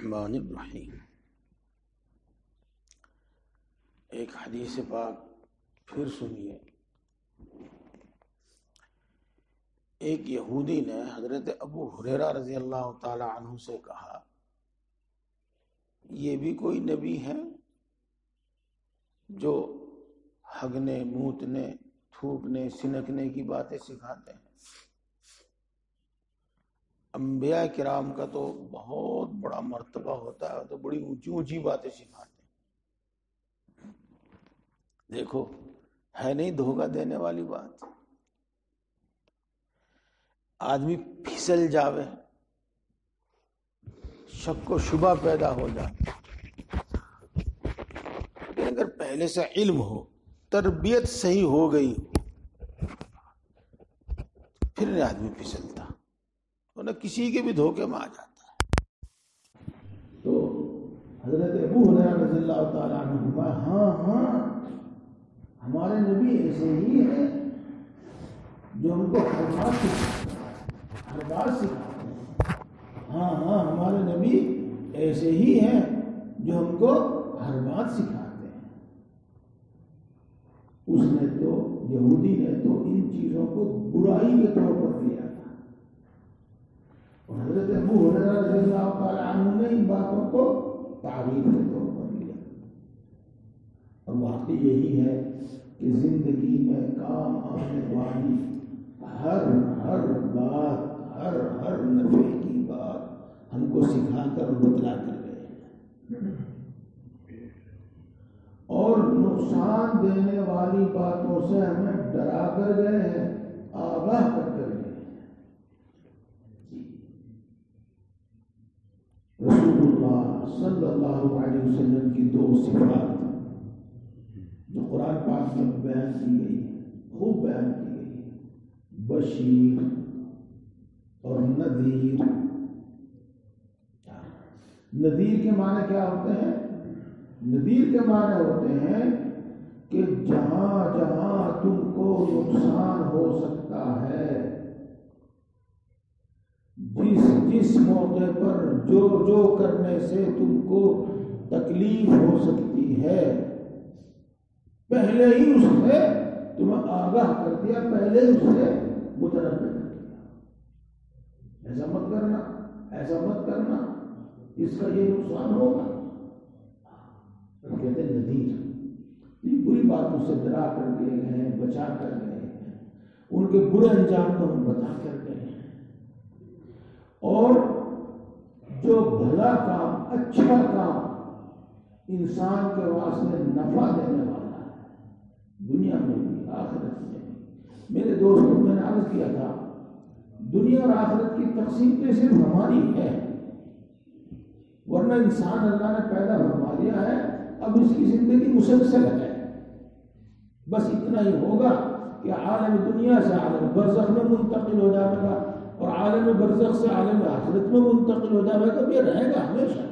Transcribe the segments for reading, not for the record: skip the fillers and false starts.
الرحمن الرحیم۔ ایک حدیث پاک پھر سنیے۔ ایک یہودی نے حضرت ابو ہریرہ رضی اللہ تعالی عنہ سے کہا، یہ بھی کوئی نبی ہے جو ہگنے، موتنے، تھوکنے، سنکنے کی باتیں سکھاتے ہیں؟ انبیاء کرام کا تو بہت بڑا مرتبہ ہوتا ہے، تو بڑی اونچی اونچی باتیں سکھاتے ہیں۔ دیکھو، ہے نہیں دھوکہ دینے والی بات؟ آدمی پھسل جاوے، شک و شبہ پیدا ہو جائے، لیکن اگر پہلے سے علم ہو، تربیت صحیح ہو گئی، پھر نہیں آدمی پھسلتا، ورنہ کسی کے بھی دھوکے میں آ جاتا ہے۔ تو حضرت ابو ہریرہ رضی اللہ تعالیٰ عنہ، ہاں ہمارے نبی ایسے ہی ہیں جو ہم کو ہر بات سکھاتے ہیں۔ ہاں ہمارے نبی ایسے ہی ہیں جو ہم کو ہر بات سکھاتے ہیں۔ اس نے تو، یہودی نے تو ان چیزوں کو برائی کے طور پر لیا تھا، اور حضرت ابو ہریرہ رضی اللہ تعالیٰ عنہ نے ان باتوں کو تعریف کے طور پر لیا۔ اور واقعی یہی ہے کہ زندگی میں کام آنے والی ہر بات، ہر نفع کی بات ہم کو سکھا کر بتلا کر گئے ہیں، اور نقصان دینے والی باتوں سے ہمیں ڈرا کر گئے ہیں، آگاہ کر گئے ہیں۔ رسول اللہ صلی اللہ علیہ وسلم کی دو صفات جو قرآن پاک میں بیان کی گئی، خوب بیان کی گئی، بشیر اور نذیر۔ نذیر کے معنی کیا ہوتے ہیں؟ نذیر کے معنی ہوتے ہیں کہ جہاں جہاں تم کو نقصان ہو سکتا ہے، جس موقع پر جو کرنے سے تم کو تکلیف ہو سکتی ہے، پہلے ہی اس سے تمہیں آگاہ کر دیا، پہلے ہی اس سے متنبع کر دیا۔ ایسا مت کرنا، ایسا مت کرنا، اس کا یہ نقصان ہوگا۔ کہتے ہیں نذیر، بری باتوں سے ڈرا کر گئے ہیں، بچا کر گئے ہیں، ان کے برے انجام کو ہم بتا کر گئے ہیں، اور جو بھلا کام، اچھا کام انسان کے واسطے نفع دینے والا ہے، دنیا میں بھی آخرت میں بھی۔ میرے دوستوں، میں نے عرض کیا تھا، دنیا اور آخرت کی تقسیم تو صرف ہماری ہے، ورنہ انسان اللہ نے پیدا فرما دیا ہے، اب اس کی زندگی مسلسل ہے۔ بس اتنا ہی ہوگا کہ عالم دنیا سے عالم برزخ میں منتقل ہو جائے گا، اور عالم برزخ سے عالم آخرت میں منتقل ہو جائے گا، یہ رہے گا ہمیشہ۔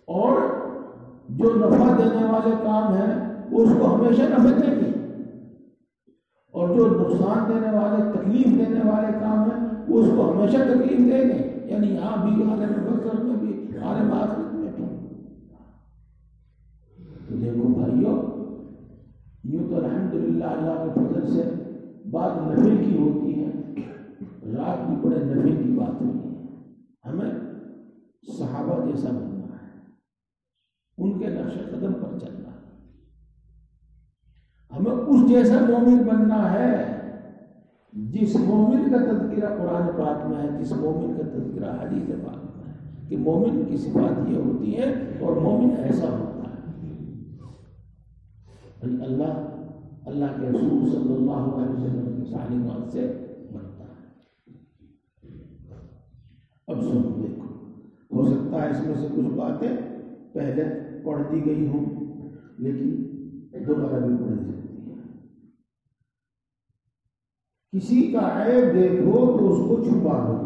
اور جو نفع دینے والے کام ہیں وہ اس کو ہمیشہ نفع دیں گے، اور جو نقصان دینے والے، تکلیف دینے والے کام ہیں وہ اس کو ہمیشہ تکلیف دیں گے، یعنی یہاں بھی عالم برزخ میں بھی، عالم آخرت میں بھی۔ تو دیکھو بھائیو، یوں تو الحمدللہ اللہ کے فضل سے بات نفع کی ہوتی ہے، رات بھی بڑے نفع کی بات ہوئی ہے۔ ہمیں صحابہ جیسا بننا ہے، ان کے نقش قدم پر چلنا ہے، ہمیں اس جیسا مومن بننا ہے جس مومن کا تذکرہ قرآن پاک میں ہے، جس مومن کا تذکرہ حدیث پاک میں ہے، کہ مومن کی صفات یہ ہوتی ہے اور مومن ایسا ہوتا ہے۔ اللہ کے رسول صلی اللہ علیہ وسلم کی تعلیمات سے بنتا ہے۔ اب سنو، دیکھو، ہو سکتا ہے اس میں سے کچھ باتیں پہلے پڑھ دی گئی ہوں، لیکن دوبارہ بھی پڑھ سکتی ہے۔ کسی کا عیب دیکھو تو اس کو چھپا دو،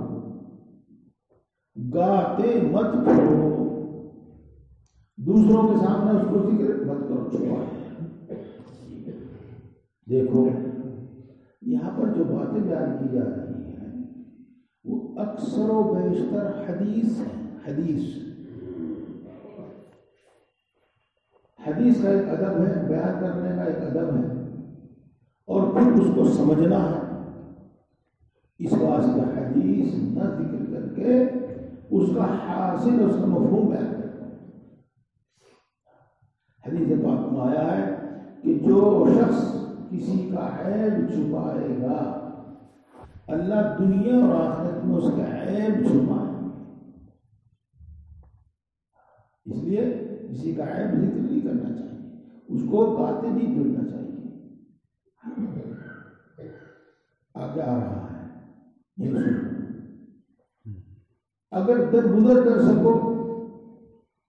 گاتے مت پھرو، دوسروں کے سامنے اس کو ذکر مت کرو، چھپا دو۔ دیکھو، یہاں پر جو باتیں بیان کی جا رہی ہیں وہ اکثر و بیشتر حدیث ہے. حدیث کا ایک ادب ہے، بیان کرنے کا ایک ادب ہے، اور پھر اس کو سمجھنا ہے. اس واسطے حدیث نہ ذکر کر کے اس کا حاصل، اس کا مفہوم بیان کرنا. حدیث پاک میں آیا ہے کہ جو شخص کسی کا عیب چھپائے گا، اللہ دنیا اور آخرت میں اس کا عیب چھپائے. اس لیے کسی کا عیب ذکر نہیں کرنا چاہیے، اس کو گاتے نہیں پھرنا چاہیے. آگے آ رہا ہے، یہ سنو. اگر در بدر کر سکو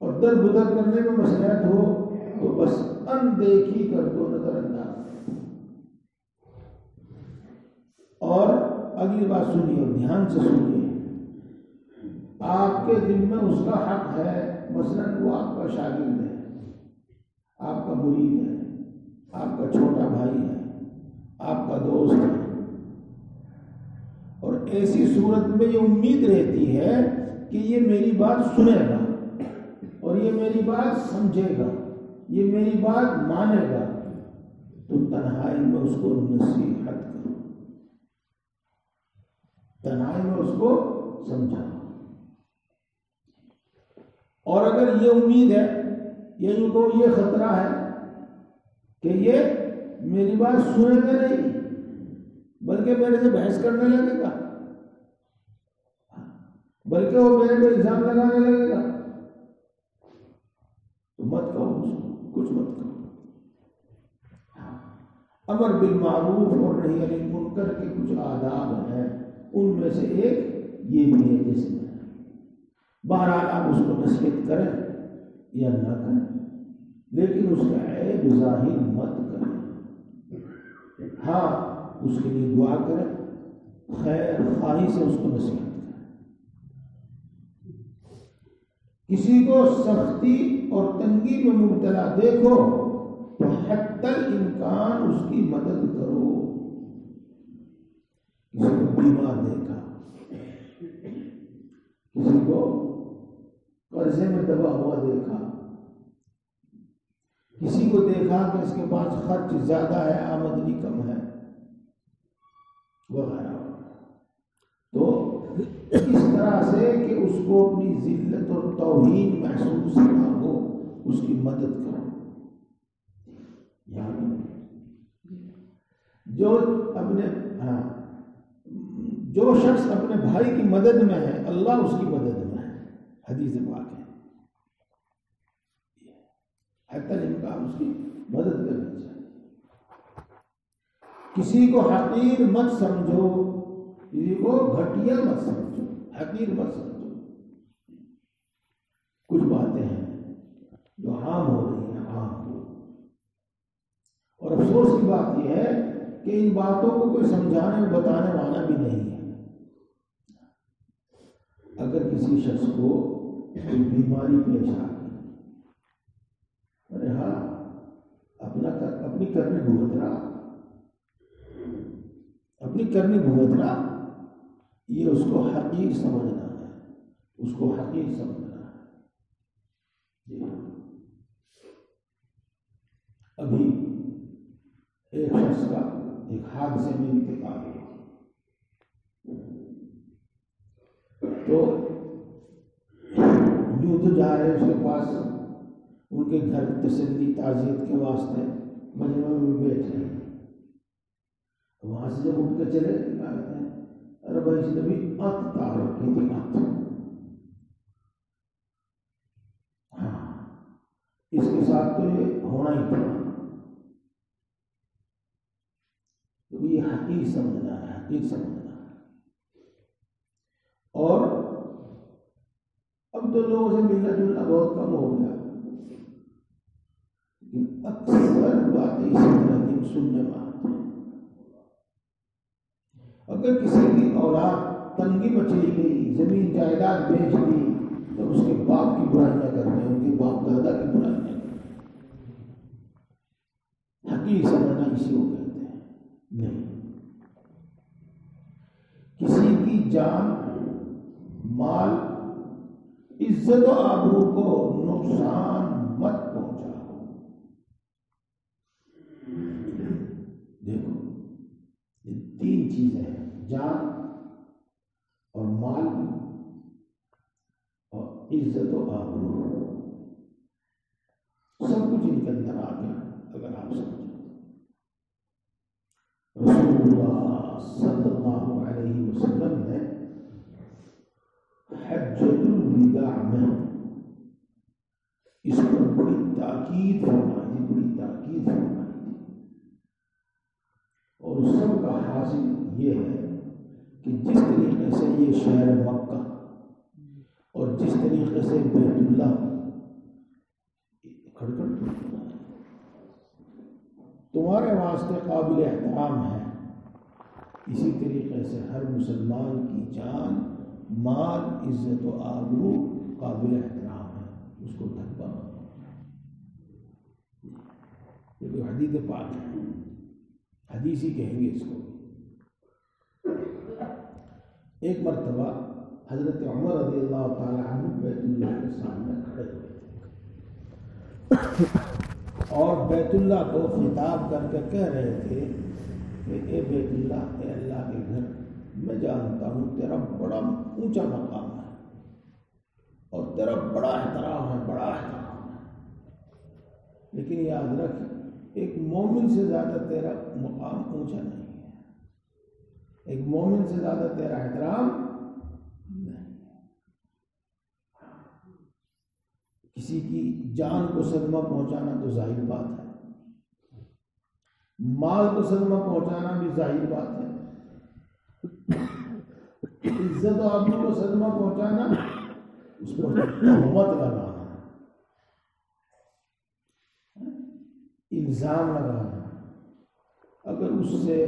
اور در بدر کرنے میں مصلحت ہو تو بس اندیکھی کر دو، نظر انداز. اور اگلی بات سنیے اور دھیان سے سنیے. آپ کے دل میں اس کا حق ہے، مثلا وہ آپ کا شاگرد ہے، آپ کا مرید ہے، آپ کا چھوٹا بھائی ہے، آپ کا دوست ہے، اور ایسی صورت میں یہ امید رہتی ہے کہ یہ میری بات سنے گا اور یہ میری بات سمجھے گا، یہ میری بات مانے گا، تو تنہائی میں اس کو نصیحت کرو، تنہائی میں اس کو سمجھاؤ. اور اگر یہ امید ہے، یہ خطرہ ہے کہ یہ میری بات سنے گا نہیں بلکہ میرے سے بحث کرنے لگے گا، بلکہ وہ میرے پہ الزام لگانے لگے گا، تو مت کہو اس کو، کچھ مت کہو. امر بالمعروف اور نہی عن المنکر کے کچھ آداب ہیں، ان میں سے ایک یہ بھی ہے. جیسے بہرحال آپ اس کو نصیحت کریں یا نہ کریں، لیکن اس کا عیب ظاہر مت کریں. ہاں، اس کے لیے دعا کریں، خیر خواہی سے اس کو نصیحت کریں. کسی کو سختی اور تنگی میں مبتلا دیکھو تو حتی الامکان اس کی مدد کرو. کسی کو بیمار دیکھا، کسی کو قرضے میں دبا ہوا دیکھا، کسی کو دیکھا کہ اس کے پاس خرچ زیادہ ہے، آمدنی کم ہے وغیرہ، تو اس طرح سے کہ اس کو اپنی ذلت اور توہین محسوس نہ ہو، اس کی مدد کرو. یعنی جو شخص اپنے بھائی کی مدد میں ہے، اللہ اس کی مدد میں ہے. حدیث پاک ہے، حتی الامکان اس کی مدد کرنی چاہیے. کسی کو حقیر مت سمجھو، کسی کو گھٹیا مت سمجھو، حقیر مت سمجھو. کچھ باتیں ہیں جو عام ہو رہی ہیں، عام، اور افسوس کی بات یہ ہے کہ ان باتوں کو کوئی سمجھانے اور بتانے والا بھی نہیں ہے. اگر کسی شخص کو کوئی بیماری پیش آ گئی، ارے ہاں، اپنی کرنی بھگت رہا، یہ اس کو حقیر سمجھنا ہے، اس کو حقیر سمجھنا ہے. ابھی ایک شخص کا ایک حادثے میں انتقال ہوا، تو یوں تو جا رہے اس کے پاس، ان کے گھر تسلی تعزیت کے واسطے مجمع میں بیٹھ رہے. وہاں سے جب اٹھ کے چلے کہتے ہیں، ارے بھائی اس نے بھی ات تار رکھی تھی، ات. ہاں، اس کے ساتھ تو یہ ہونا ہی تھا. تو یہ حقیر سمجھنا ہے، حقیر سمجھنا ہے. اور اب تو لوگوں سے ملنا جلنا بہت کم ہو گیا، لیکن اکثر باتیں اسی طرح کی سننے میں آتی ہیں. اگر کسی کی اولاد تنگی میں چلی گئی، زمین جائیداد بیچ دی، تو اس کے باپ کی برائیاں کرتے ہیں، ان کے باپ دادا کی برائیاں کرتے ہیں. حقیر سمجھنا اسی کو کہتے ہیں. نہیں، کسی کی جان مال عزت و آبرو کو نقصان مت پہنچاؤ. دیکھو یہ تین چیزیں ہیں، جان اور مال اور عزت و آبرو، سب کچھ ان کے اندر آ گیا. اگر آپ سمجھیں رسول اللہ صلی اللہ علیہ وسلم نے حجۃ الوداع میں اس پر بڑی تاکید فرمائی تھی، بڑی تاکید فرمائی تھی. اور اس سب کا حاصل یہ ہے کہ جس طریقے سے یہ شہر مکہ اور جس طریقے سے بیت اللہ کھڑکڑ تمہارے واسطے قابل احترام ہے، اسی طریقے سے ہر مسلمان کی جان، مال، عزت و آبرو قابل احترام ہے، اس کو دھکا مت دو. یہ تو حدیث پاک ہے، حدیث ہی کہیں گے اس کو. ایک مرتبہ حضرت عمر رضی اللہ تعالی عنہ بیت اللہ کے سامنے کھڑے ہوئے اور بیت اللہ کو خطاب کر کے کہہ رہے تھے کہ اے بیت اللہ، اے اللہ کے گھر، میں جانتا ہوں تیرا بڑا اونچا مقام ہے اور تیرا بڑا احترام ہے، بڑا احترام ہے، لیکن یاد رکھ ایک مومن سے زیادہ تیرا مقام اونچا نہیں ہے، ایک مومن سے زیادہ تیرا احترام نہیں ہے. کسی کی جان کو صدمہ پہنچانا تو ظاہر بات ہے، مال کو صدمہ پہنچانا بھی ظاہر بات ہے، عزت و آبرو کو صدمہ پہنچانا، اس پر تہمت لگانا، الزام لگانا، اگر اس سے،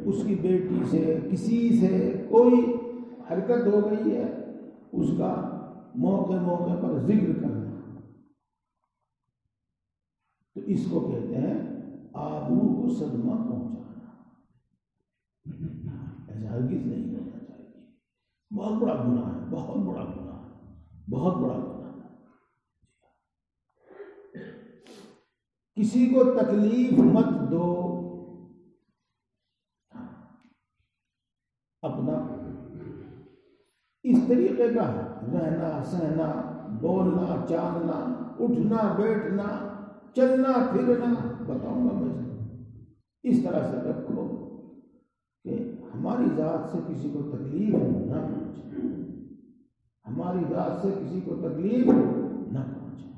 اس کی بیٹی سے، کسی سے کوئی حرکت ہو گئی ہے، اس کا موقع موقع پر ذکر کرنا، تو اس کو کہتے ہیں آبرو کو صدمہ پہنچانا. ایسا ہرگز نہیں ہونا چاہیے، بہت بڑا گناہ ہے، بہت بڑا گناہ ہے، بہت بڑا گناہ ہے. کسی کو تکلیف مت دو، اپنا اس طریقے کا رہنا سہنا، بولنا چالنا، اٹھنا بیٹھنا، چلنا پھرنا، بتاؤں گا میں اس طرح سے رکھو کہ ہماری ذات سے کسی کو تکلیف نہ پہنچے، ہماری ذات سے کسی کو تکلیف نہ پہنچے.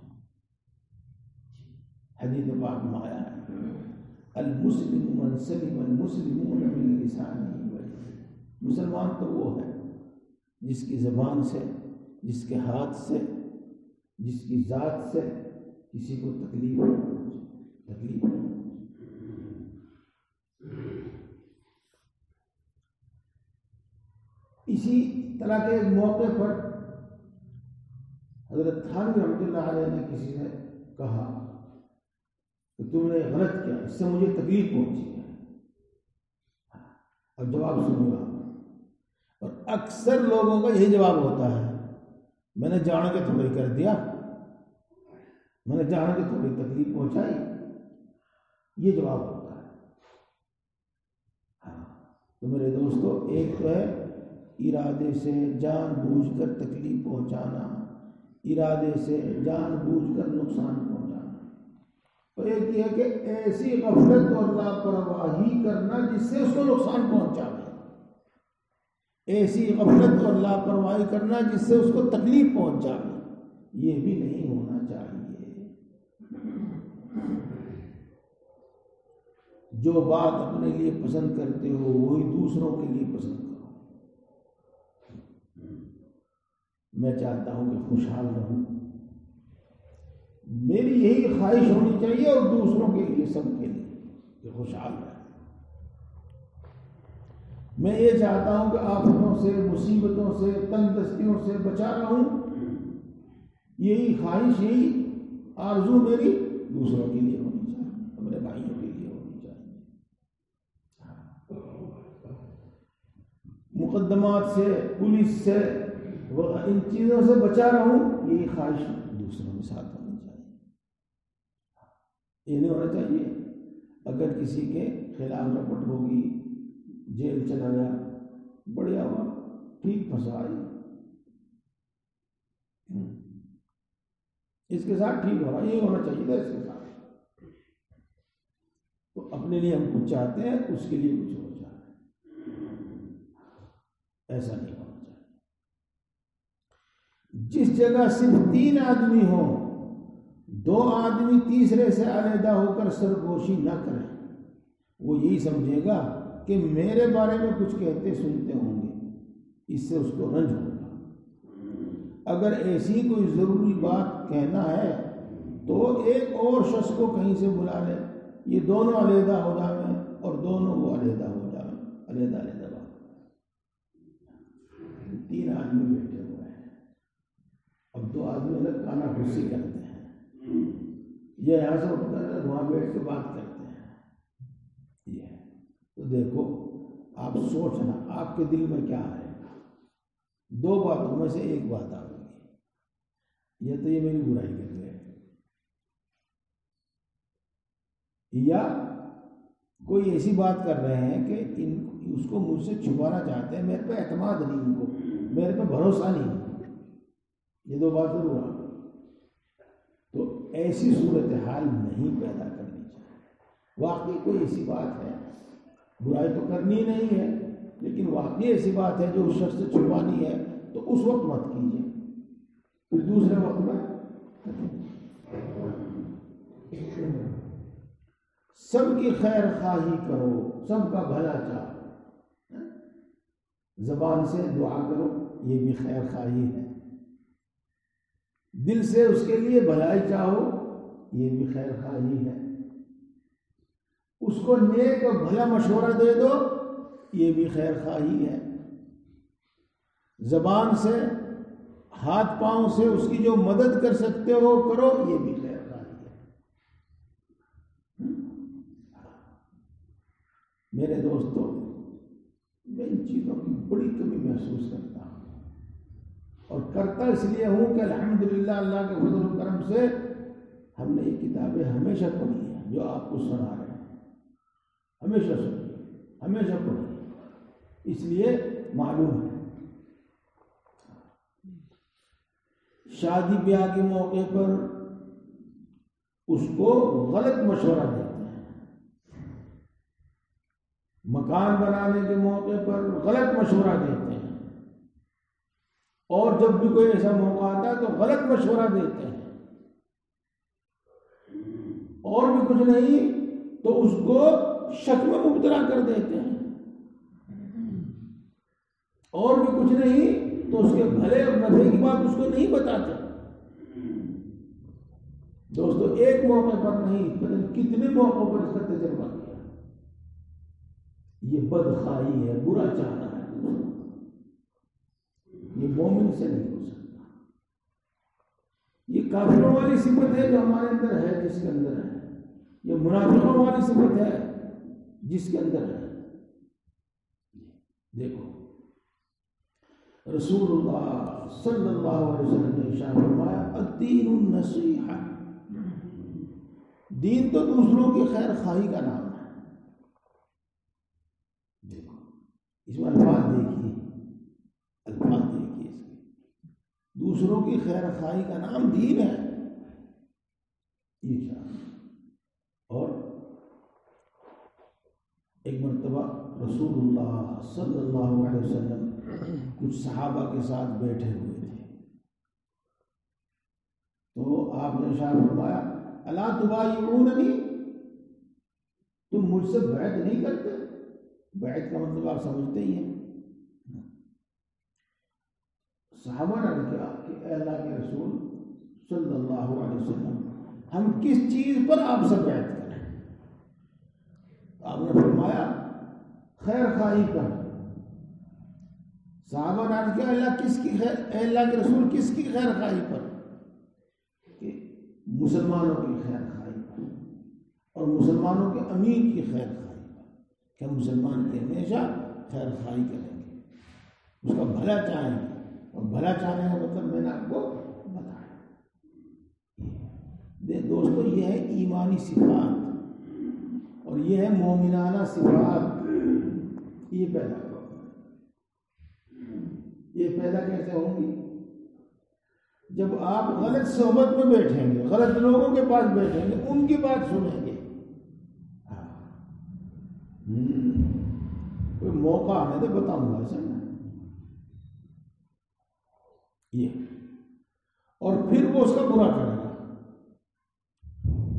حدیث پاک میں آیا ہے المسلم من سلم المسلمون من لسانه ويده. مسلمان تو وہ ہے جس کی زبان سے، جس کے ہاتھ سے، جس کی ذات سے کسی کو تکلیف نہ پہنچے، تکلیف نہ پہنچے. اسی طرح کے ایک موقع پر حضرت تھانوی رحمۃ اللہ علیہ نے کسی سے کہا کہ تم نے غلط کیا، اس سے مجھے تکلیف پہنچی ہے. اور جواب سنو گا، اور اکثر لوگوں کا یہی جواب ہوتا ہے، میں نے جان کے تھوڑی کر دیا، میں نے جان کے تھوڑی تکلیف پہنچائی، یہ جواب ہوتا ہے. تو میرے دوستو، ایک تو ہے ارادے سے جان بوجھ کر تکلیف پہنچانا، ارادے سے جان بوجھ کر نقصان پہنچانا، اور ایک یہ ہے کہ ایسی غفلت اور لاپرواہی کرنا جس سے اس کو نقصان پہنچاوے، ایسی غفلت اور لاپرواہی کرنا جس سے اس کو تکلیف پہنچاوے، یہ بھی نہیں ہونا چاہیے. جو بات اپنے لیے پسند کرتے ہو وہی دوسروں کے لیے پسند کرو. میں چاہتا ہوں کہ خوشحال رہوں، میری یہی خواہش ہونی چاہیے، اور دوسروں کے لیے، سب کے لیے کہ خوشحال رہیں. میں یہ چاہتا ہوں کہ آفتوں سے، مصیبتوں سے، تنگ دستیوں سے بچا رہوں. یہی خواہش، یہی آرزو میری دوسروں کے لیے ہونی چاہیے، میرے بھائیوں کے لیے ہونی چاہیے. مقدمات سے، پولیس سے، وہ ان چیزوں سے بچا رہوں، یہی خواہش دوسروں کے ساتھ ہونی چاہیے. یہ نہیں ہونا چاہیے اگر کسی کے خلاف رپٹ ہوگی، جیل چلا گیا، بڑھیا ہوا، ٹھیک پھنسا آئی، اس کے ساتھ ٹھیک ہو رہا، یہ ہونا چاہیے تھا اس کے ساتھ. تو اپنے لیے ہم کچھ چاہتے ہیں، اس کے لیے کچھ ہو جاتا ہے، ایسا نہیں ہونا چاہیے. جس جگہ صرف 3 آدمی ہوں، 2 آدمی تیسرے سے علیحدہ ہو کر سرگوشی نہ کریں. وہ یہی سمجھے گا کہ میرے بارے میں کچھ کہتے سنتے ہوں گے، اس سے اس کو رنج ہوگا. اگر ایسی کوئی ضروری بات کہنا ہے تو ایک اور شخص کو کہیں سے بلا لے، یہ دونوں علیحدہ ہو جائیں اور دونوں وہ علیحدہ ہو جائیں، علیحدہ علیحدہ بات. 3 آدمی بیٹھے ہوئے ہیں، اب 2 آدمی الگ کانا خوشی کرتے ہیں، یہ یہاں سے اٹھ کر وہاں بیٹھ کے بات کرتے ہیں. یہ تو دیکھو آپ سوچنا آپ کے دل میں کیا آئے گا. 2 باتوں میں سے ایک بات آ گئی، یہ تو یہ میری برائی کر رہے ہیں، یا کوئی ایسی بات کر رہے ہیں کہ اس کو مجھ سے چھپانا چاہتے ہیں، میرے پہ اعتماد نہیں، ان کو میرے پہ بھروسہ نہیں. یہ 2 بات ضرور آ گئی. تو ایسی صورتحال نہیں پیدا کرنی چاہیے. واقعی کوئی ایسی بات ہے، برائی تو کرنی نہیں ہے، لیکن واقعی ایسی بات ہے جو اس شخص سے چھپانی ہے، تو اس وقت مت کیجیے، پھر دوسرے وقت میں. سب کی خیر خواہی کرو، سب کا بھلا چاہو. زبان سے دعا کرو، یہ بھی خیر خواہی ہے. دل سے اس کے لیے بھلائی چاہو، یہ بھی خیر خواہی ہے. اس کو نیک اور بھلا مشورہ دے دو، یہ بھی خیر خواہی ہے. زبان سے، ہاتھ پاؤں سے اس کی جو مدد کر سکتے ہو کرو، یہ بھی خیر خواہی ہے. میرے دوستو، میں ان چیزوں کی بڑی کمی محسوس کرتا ہوں، اور کرتا اس لیے ہوں کہ الحمدللہ اللہ کے فضل و کرم سے ہم نے یہ کتابیں ہمیشہ پڑھی ہیں جو آپ کو سنا رہے ہیں. ہمیشہ سنی، ہمیشہ پڑھی، اس لیے معلوم ہے. شادی بیاہ کے موقع پر اس کو غلط مشورہ دیتے ہیں، مکان بنانے کے موقع پر غلط مشورہ دیتے ہیں، اور جب بھی کوئی ایسا موقع آتا ہے تو غلط مشورہ دیتے ہیں. اور بھی کچھ نہیں تو اس کو شک میں مبتلا کر دیتے ہیں، اور بھی کچھ نہیں تو اس کے بھلے اور نفع کی بات اس کو نہیں بتاتے. دوستو ایک موقع پر نہیں، کتنے موقعوں پر اس کا تجربہ کیا. یہ بدخواہی ہے، برا چاہنا ہے، یہ مومن سے نہیں ہو سکتا. یہ کافروں والی صفت ہے جو ہمارے اندر ہے، جس کے اندر ہے. یہ منافقوں والی صفت ہے جس کے اندر ہے. دیکھو رسول اللہ صلی اللہ علیہ وسلم نے ارشاد فرمایا الدین النصیحہ، دین تو دوسروں کی خیر خواہی کا نام ہے. دیکھو اس میں الفاظ دیکھیے، الفاظ دیکھیے، اس کے دوسروں کی خیر خواہی کا نام دین ہے. یہ کیا؟ اور ایک مرتبہ رسول اللہ صلی اللہ علیہ وسلم کچھ صحابہ کے ساتھ بیٹھے ہوئے تھے، تو آپ نے ارشاد فرمایا الا تبایعوننی، تم مجھ سے بیعت نہیں کرتے؟ بیعت کا مطلب آپ سمجھتے ہی ہیں. صحابہ نے کہا کہ اے اللہ کے رسول صلی اللہ علیہ وسلم، ہم کس چیز پر آپ سے بیعت کریں؟ آپ نے فرمایا خیر خواہی پر. صحابہ نے کہا اے اللہ کے رسول کس کی خیر خواہی پر؟ کہ مسلمانوں کی خیر خواہی پر، اور مسلمانوں کے امیر کی خیر خواہی پر، کہ مسلمان کی ہمیشہ خیر خواہی کریں گے، اس کا بھلا چاہیں گے، اور بھلا چاہنے کا مطلب میں نے آپ کو بتایا. دوستو یہ ہے ایمانی صفات اور یہ ہے مومنانہ صفات. یہ پیدا کرو. یہ پیدا کیسے ہوں گی؟ جب آپ غلط صحبت میں بیٹھیں گے، غلط لوگوں کے پاس بیٹھیں گے، ان کی بات سنیں گے. کوئی موقع آنے تو بتاؤں گا سر یہ، اور پھر وہ اس کا برا کرے گا.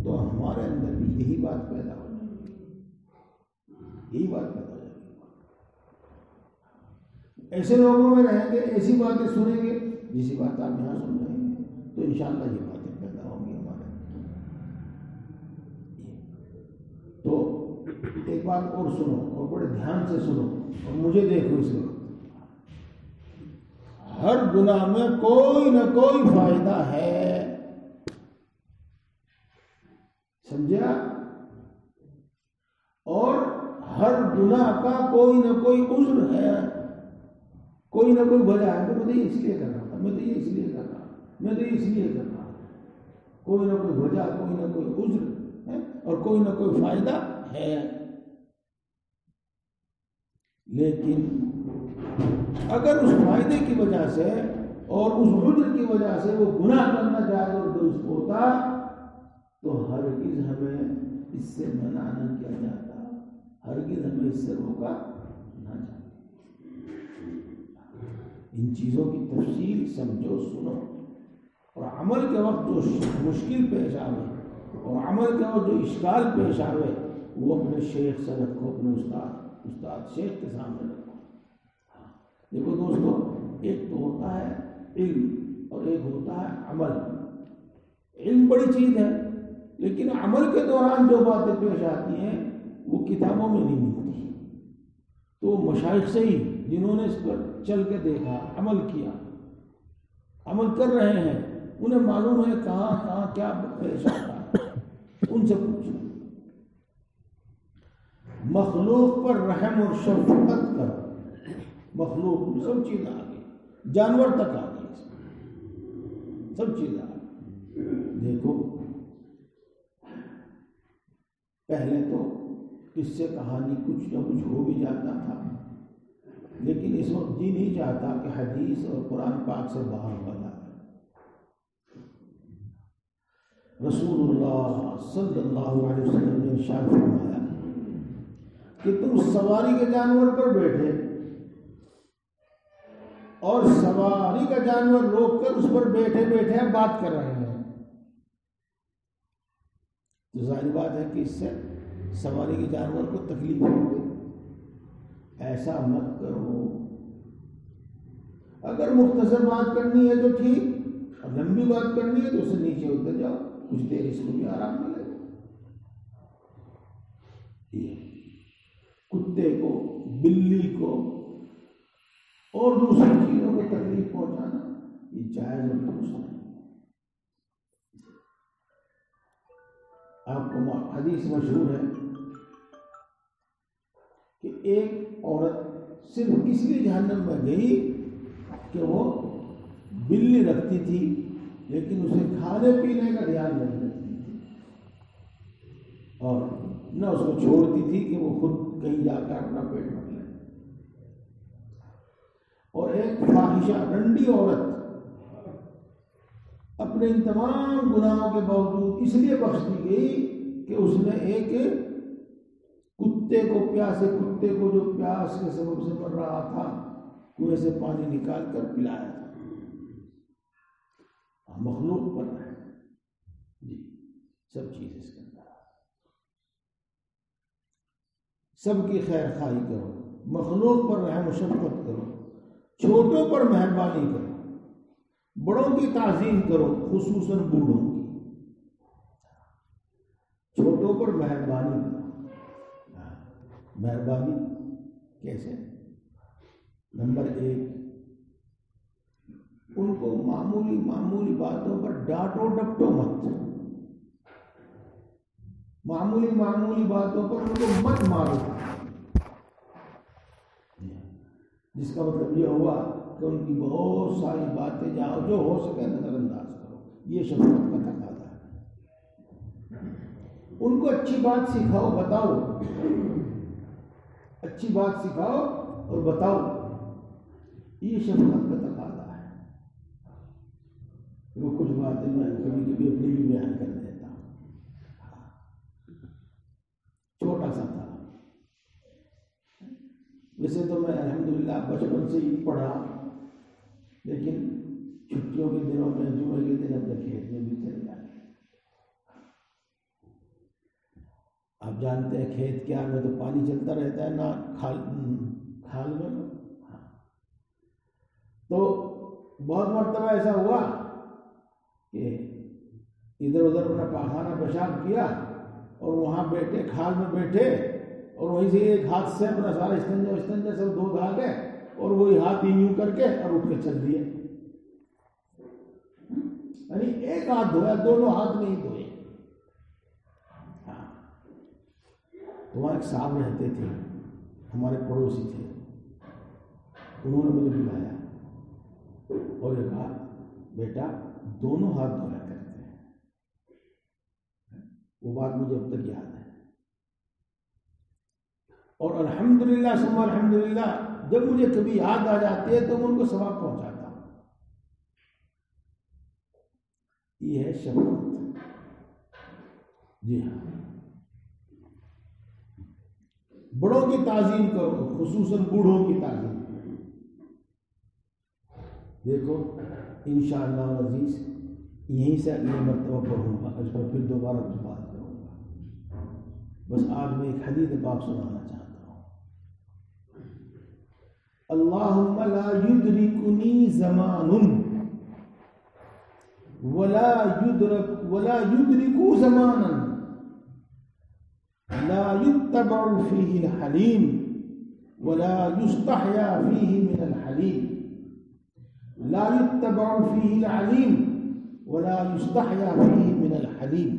تو ہمارے اندر بھی یہی بات پیدا ہو جائے گی، یہی بات پیدا ہو جائے گی. ایسے لوگوں میں رہیں گے، ایسی باتیں سنیں گے جیسی بات آپ یہاں سن رہے ہیں، تو انشاءاللہ یہ باتیں پیدا ہوں گی ہمارے اندر. تو ایک بات اور سنو، اور بڑے دھیان سے سنو اور مجھے دیکھو. اس وقت ہر گناہ میں کوئی نہ کوئی فائدہ ہے، سمجھا؟ اور ہر گناہ کا کوئی نہ کوئی عذر ہے، کوئی نہ کوئی وجہ ہے. میں تو یہ اس لیے کر رہا تھا، میں تو یہ اس لیے کر رہا، میں تو یہ اس لیے کر رہا. کوئی نہ کوئی وجہ، کوئی نہ کوئی عذر ہے اور کوئی نہ کوئی فائدہ ہے. لیکن اگر اس فائدے کی وجہ سے اور اس عذر کی وجہ سے وہ گناہ کرنا جائز اور درست ہوتا تو ہرگز ہمیں اس سے منع نہ کیا جاتا، ہرگز ہمیں اس سے روکا نہ جاتا. ان چیزوں کی تفصیل سمجھو، سنو، اور عمل کے وقت جو مشکل پیش آوے اور عمل کے وقت جو اشکال پیش آوے وہ اپنے شیخ سے رکھو، اپنے استاد شیخ کے سامنے رکھو. دیکھو دوستو، ایک تو ہوتا ہے علم اور ایک ہوتا ہے عمل. علم بڑی چیز ہے، لیکن عمل کے دوران جو باتیں پیش آتی ہیں وہ کتابوں میں نہیں ملتی. تو مشائخ سے ہی جنہوں نے اس پر چل کے دیکھا، عمل کیا، عمل کر رہے ہیں، انہیں معلوم ہے کہاں کہاں کیا پیش آتا ہے. ان سے پوچھو. مخلوق پر رحم اور شفقت کرو. مخلوق میں سب چیز آ گئی، جانور تک آ گئی، سب چیز آ گئی. دیکھو پہلے تو کس سے کہانی کچھ نہ کچھ ہو بھی جاتا تھا، لیکن اس وقت جی نہیں چاہتا کہ حدیث اور قرآن پاک سے باہر ہو جائے. رسول اللہ صلی اللہ علیہ وسلم نے ارشاد فرمایا کہ تم سواری کے جانور پر بیٹھے اور سواری کا جانور روک کر اس پر بیٹھے بیٹھے بات کر رہے ہیں، تو ظاہر بات ہے کہ اس سے سواری کے جانور کو تکلیف ہوگی. ایسا مت کرو. اگر مختصر بات کرنی ہے تو ٹھیک، اور لمبی بات کرنی ہے تو اس سے نیچے اتر جاؤ، کچھ دیر اس کو بھی آرام ملے. کتے کو، بلی کو اور دوسری چیزوں کو تکلیف پہنچانا یہ جائز اور درست نہیں. آپ کو حدیث مشہور ہے کہ ایک عورت صرف اس لیے جہنم میں گئی کہ وہ بلی رکھتی تھی لیکن اسے کھانے پینے کا دھیان نہیں رکھتی تھی، اور نہ اس کو چھوڑتی تھی کہ وہ خود کہیں جا کر اپنا پیٹ بھر لے. اور ایک فاحشہ رنڈی عورت اپنے ان تمام گناہوں کے باوجود اس لیے بخش دی گئی کہ اس نے ایک کتے کو، پیاسے کتے کو جو پیاس کے سبب سے مر رہا تھا، کنویں سے پانی نکال کر پلایا تھا. مخلوق پر ہے جی سب چیز اس کے اندر، سب کی خیر خواہی کرو، مخلوق پر رحم و شفقت کرو، چھوٹوں پر مہربانی کرو، بڑوں کی تعظیم کرو، خصوصاً بوڑھوں کی. چھوٹوں پر مہربانی کرو. مہربانی کیسے؟ نمبر 1، ان کو معمولی باتوں پر ڈانٹو ڈپٹو مت. معمولی باتوں پر ان کو مت مارو، جس کا مطلب یہ ہوا کہ ان کی بہت ساری باتیں جہاں جو ہو سکے نظر انداز کرو، یہ شفقت کا تقاضا ہے۔ ان کو اچھی بات سکھاؤ، بتاؤ، اچھی بات سکھاؤ اور بتاؤ، یہ شفقت کا تقاضا ہے۔ وہ کچھ باتیں میں کبھی کبھی اپنی بھی بیان کر دیتا ہوں، چھوٹا سا تھا۔ ویسے تو میں الحمدللہ بچپن سے ہی پڑھا، لیکن چھٹیوں کے دنوں میں جمعے کے دن اپنے کھیت میں بھی چل جاتے۔ آپ جانتے ہیں کھیت کیا میں تو پانی چلتا رہتا ہے نا، کھال میں۔ تو بہت مرتبہ ایسا ہوا کہ ادھر ادھر اپنا پاخانہ پیشاب کیا اور وہاں بیٹھے، کھال میں بیٹھے، اور وہیں سے ایک ہاتھ سے اپنا سارا استنجا سب دھو دھا کے، اور وہی ہاتھ یوں کر کے اور اٹھ کے چل دیے۔ یعنی ایک ہاتھ دھویا، دونوں ہاتھ نہیں دھوئے۔ وہاں ایک صاحب رہتے تھے، ہمارے پڑوسی تھے، انہوں نے مجھے بلایا اور یہ کہا بیٹا دونوں ہاتھ دھویا کرتے ہیں۔ وہ بات مجھے اب تک یاد ہے، اور الحمدللہ ثم الحمدللہ جب مجھے کبھی یاد آ جاتی ہے تو میں ان کو ثواب پہنچاتا ہوں۔ یہ ہے شفقت۔ جی ہاں، بڑوں کی تعظیم کرو، خصوصاً بوڑھوں کی تعظیم کرو۔ دیکھو انشاءاللہ عزیز یہیں سے اگلی مرتبہ پڑھوں گا، اس پر پھر دوبارہ کچھ بات کروں گا۔ بس آج میں ایک حدیث پاک سنانا چاہتا ہوں۔ اللہم لا یدرکنی زمان ولا یدرکو زمانا لا يتبع فيه الحليم ولا يستحيا فيه من الحليم لا يتبع فيه العليم ولا يستحيا فيه من الحليم۔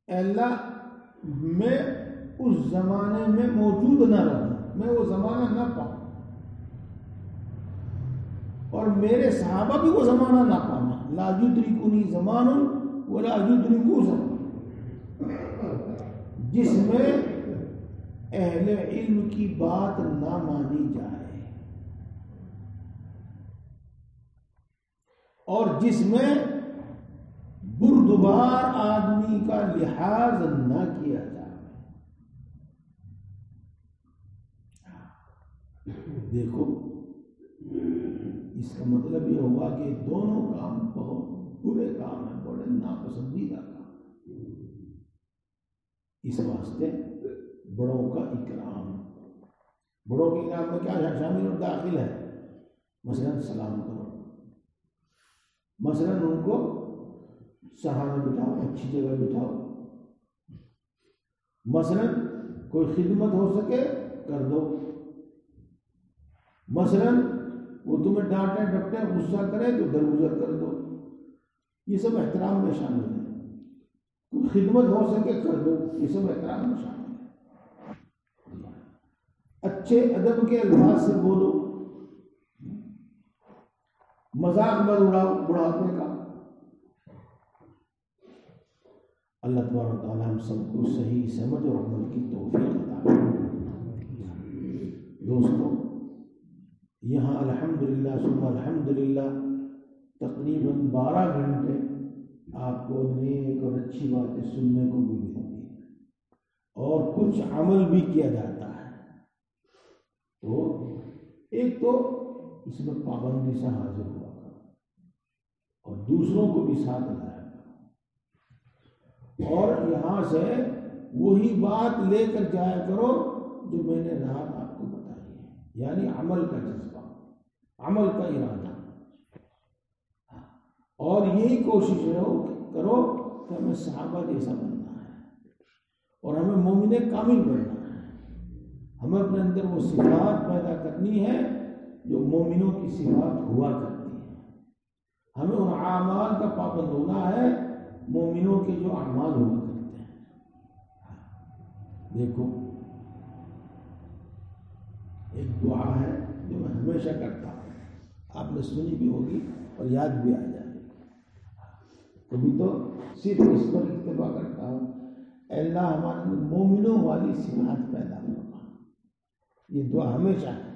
اے اللہ میں اس زمانے میں موجود نہ رہوں، میں وہ زمانہ نہ پاؤں، اور میرے صحابہ بھی وہ زمانہ نہ پانا۔ لا یدرکنی زمان ولا یدرکو زمان، جس میں اہل علم کی بات نہ مانی جائے اور جس میں بردبار آدمی کا لحاظ نہ کیا جائے۔ دیکھو اس کا مطلب یہ ہوا کہ دونوں کام بہت برے کام ہیں، بڑے ناپسندیدہ کام۔ اس واسطے بڑوں کا اکرام، بڑوں کے اکرام میں کیا شامل اور داخل ہے؟ مثلاً سلام کرو، مثلاً ان کو سہارا بٹھاؤ، اچھی جگہ بٹھاؤ، مثلاً کوئی خدمت ہو سکے کر دو، مثلاً وہ تمہیں ڈانٹے ڈپٹے غصہ کرے تو درگزر کر دو۔ یہ سب احترام میں شامل ہے۔ کوئی خدمت ہو سکے کر دو، یہ سب احترام میں شامل ہے۔ اچھے ادب کے الفاظ سے بولو، مذاق مت اڑاؤ بڑھاپے کا۔ اللہ تبارک و تعالیٰ ہم سب کو صحیح سمجھ اور عمل کی توفیق عطا فرمائے۔ دوستو یہاں الحمدللہ ثم الحمدللہ تقریباً 12 گھنٹے آپ کو نیک اور اچھی باتیں سننے کو بھی ملتی ہیں اور کچھ عمل بھی کیا جاتا ہے۔ تو ایک تو اس میں پابندی سے حاضر ہوا کرو اور دوسروں کو بھی ساتھ لایا کرو، اور یہاں سے وہی بات لے کر جایا کرو جو میں نے رات آپ کو بتائی ہے، یعنی عمل کا جذبہ، عمل کا ارادہ، اور یہی کوشش کرو کہ ہمیں صحابہ جیسا بننا ہے اور ہمیں مومن کامل بننا ہے۔ ہمیں اپنے اندر وہ صفات پیدا کرنی ہے جو مومنوں کی صفات ہوا کرتی ہیں۔ ہمیں ان اعمال کا پابند ہونا ہے مومنوں کے جو اعمال ہوا کرتے ہیں۔ دیکھو ایک دعا ہے جو میں ہمیشہ کرتا ہوں، آپ نے سنی بھی ہوگی اور یاد بھی آ جائے، کبھی تو صرف اس پر اکتفا کرتا ہوں، اے اللہ ہمارے مومنوں والی صفات پیدا فرما، یہ دعا ہمیشہ ہے۔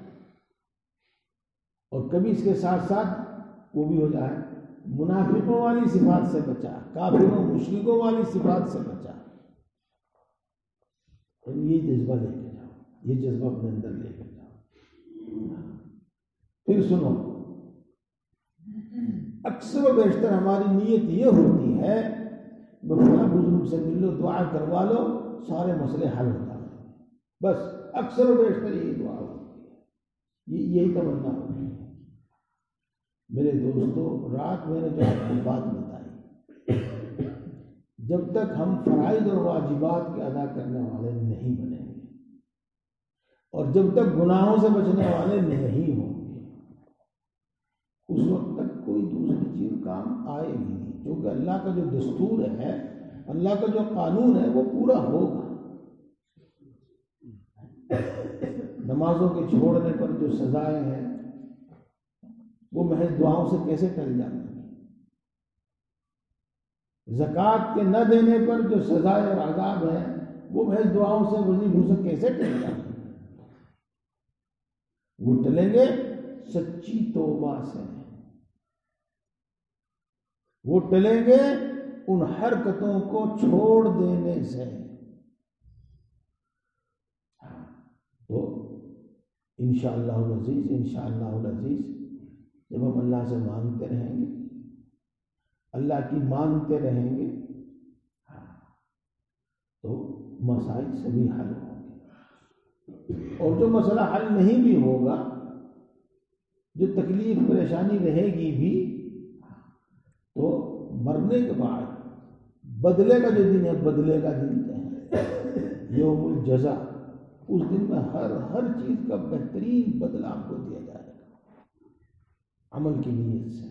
اور کبھی اس کے ساتھ ساتھ وہ بھی ہو جائے منافقوں والی صفات سے بچا، کافروں مشرکوں والی صفات سے بچا، اور یہ جذبہ لے کے جاؤ، یہ جذبہ اپنے اندر لے کے جاؤ۔ پھر سنو، اکثر و بیشتر ہماری نیت یہ ہوتی ہے فلاں بزرگ سے مل لو، دعا کروا لو، سارے مسئلے حل ہو جاتے ہیں، بس اکثر و بیشتر یہی دعا ہوتی ہے، یہی تمنا ہوتی ہے۔ میرے دوستو، رات میں نے جو آپ کو بات بتائی، جب تک ہم فرائض اور واجبات کے ادا کرنے والے نہیں بنیں گے اور جب تک گناہوں سے بچنے والے نہیں ہوں گے، اس وقت تک کوئی دوسری چیز کام آئے گی نہیں، کیونکہ اللہ کا جو دستور ہے، اللہ کا جو قانون ہے وہ پورا ہوگا۔ نمازوں کے چھوڑنے پر جو سزائیں ہیں وہ محض دعاؤں سے کیسے ٹل جاتی ہیں، زکوٰۃ کے نہ دینے پر جو سزائیں اور عذاب ہیں وہ محض دعاؤں سے وظیفوں سے کیسے ٹل جاتی ہیں؟ وہ ٹلیں گے سچی توبہ سے، وہ ٹلیں گے ان حرکتوں کو چھوڑ دینے سے۔ تو انشاءاللہ العزیز، انشاءاللہ العزیز، جب ہم اللہ سے مانگتے رہیں گے، اللہ کی مانگتے رہیں گے، تو مسائل سبھی حل ہوں گے، اور جو مسئلہ حل نہیں بھی ہوگا، جو تکلیف پریشانی رہے گی بھی، تو مرنے کے بعد بدلے کا جو دن ہے، بدلے کا دن ہے یوم الجزا، اس دن میں ہر چیز کا بہترین بدلہ آپ کو دیا جائے گا عمل کی نیت سے۔